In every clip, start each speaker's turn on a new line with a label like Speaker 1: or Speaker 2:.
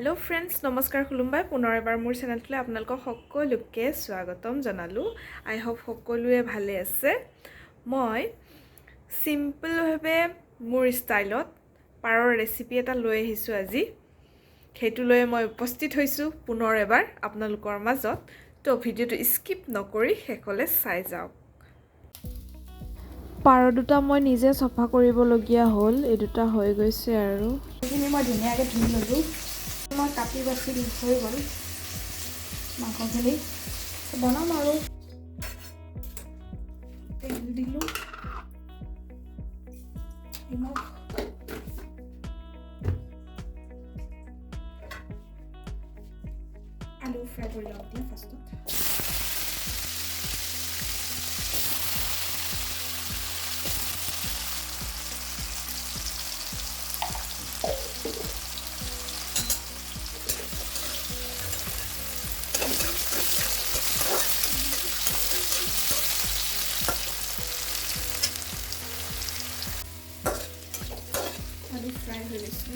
Speaker 1: Hello friends नमस्कार खुलुमबाय पुनर एबार मोर चेनेलटले आपनालोक सकलोके स्वागतम जनालु आई होप सकलोए भाले आछे মই सिम्पल भावे मोर स्टाइलत पाৰৰ रेसिपि एटा লৈ আহিছো আজি हेतु লৈ মই উপস্থিত হৈছো পুনৰ এবাৰ आपनालोকৰ মাজত তো ভিডিওটো স্কিপ নকৰি হেকলে চাই যাওক পাৰ দুটা মই নিজে সফা কৰিব লগিয়া হল এই দুটা হৈ গৈছে আৰু এখিনি মই ধুনিয়াকে ধুই ললো মই কাটি বাছি হৈ গল মাংসখিনি বনাম আৰু তেল দিলো নিমখ আলু ফ্ৰাই কৰি লওঁ দিয়া ফাৰ্ষ্টত ফ্ৰাই হৈ গৈছে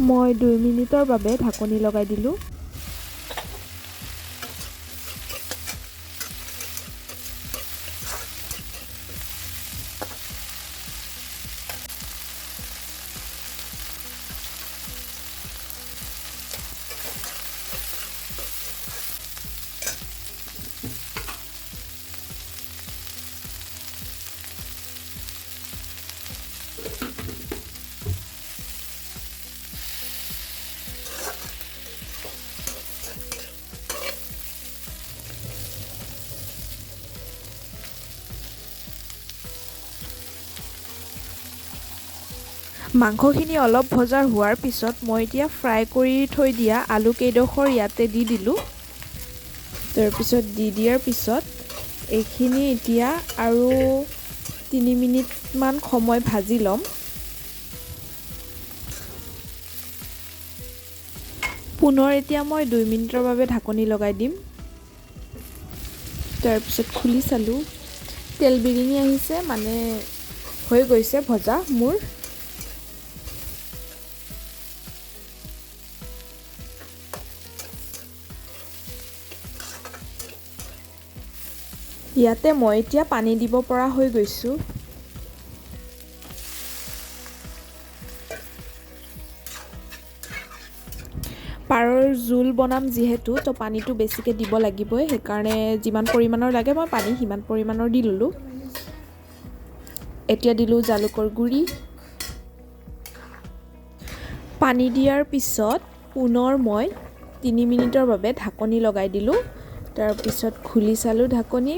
Speaker 1: মই 2 মিনিটৰ বাবে ঢাকনি লগাই দিলো মাংসখিনি অলপ ভজাৰ হোৱাৰ পিছত মই এতিয়া ফ্ৰাই কৰি থৈ দিয়া আলু কেইডোখৰ ইয়াতে দি দিলো তাৰ পিছত দি দিয়াৰ পিছত এইখিনি এতিয়া আৰু 3 মিনিট মান সময় ভাজি লম পুনৰ এতিয়া মই 2 মিনিটৰ বাবে ঢাকনি লগাই দিম তাৰ পিছত খুলি চালো তেল বিৰিঙি আহিছে মানে হৈ গৈছে ভজা মোৰ ইয়াতে মই এতিয়া পানী দিব পৰা হৈ গৈছো পাৰৰ জোল বনাম যিহেতু তো পানীটো বেছিকে দিব লাগিবই সেই কাৰণে যিমান পৰিমাণৰ লাগে মই পানী হিমান পৰিমাণৰ দি ললো এতিয়া দিলো জালুকৰ গুৰি পানী দিয়াৰ পিছত পুনৰ মই 3 মিনিটৰ বাবে ঢাকনি লগাই দিলো তাৰ পিছত খুলি চালো ঢাকনি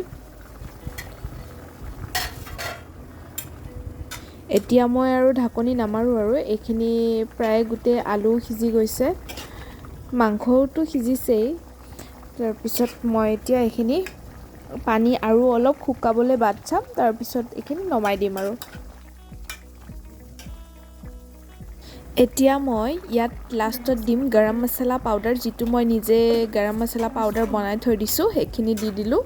Speaker 1: এতিয়া মই আৰু ঢাকনি নামাৰো আৰু এইখিনি প্ৰায় গুটে আলু সিজি গৈছে মাংসটো সিজিছেই তাৰ পিছত মই এতিয়া এইখিনি পানী আৰু অলপ শুকাবলৈ বাদ চাম তাৰ পিছত এইখিনি নমাই দিম আৰু এতিয়া মই ইয়াত লাষ্টত দিম গৰম মছলা পাউডাৰ, যিটো মই নিজে গৰম মছলা পাউডাৰ বনাই থৈ দিছোঁ, সেইখিনি দি দিলোঁ।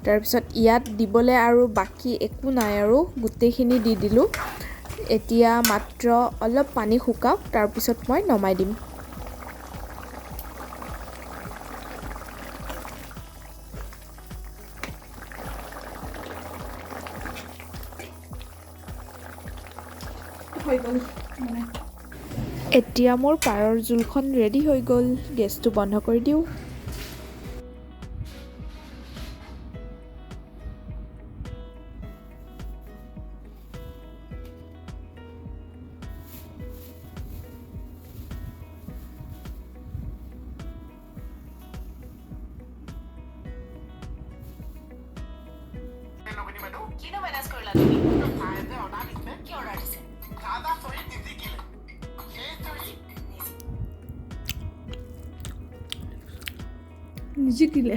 Speaker 1: তাৰপিছত ইয়াত দিবলৈ আৰু বাকী একো নাই আৰু গোটেইখিনি দি দিলোঁ। এতিয়া মাত্ৰ অলপ পানী শুকাওক, তাৰপিছত মই নমাই দিম। এতিয়া মোৰ পাৰৰ জোলখন ৰেডি হৈ গ'ল। গেছটো বন্ধ কৰি দিওঁ।
Speaker 2: কিনো মেনেজ কৰিলা তুমি? তাইতে অৰ্ডাৰ দিছিলে। কি অৰ্ডাৰ দিছে? দাদা চৰি নিজিকিলে।
Speaker 1: নিজিকিলে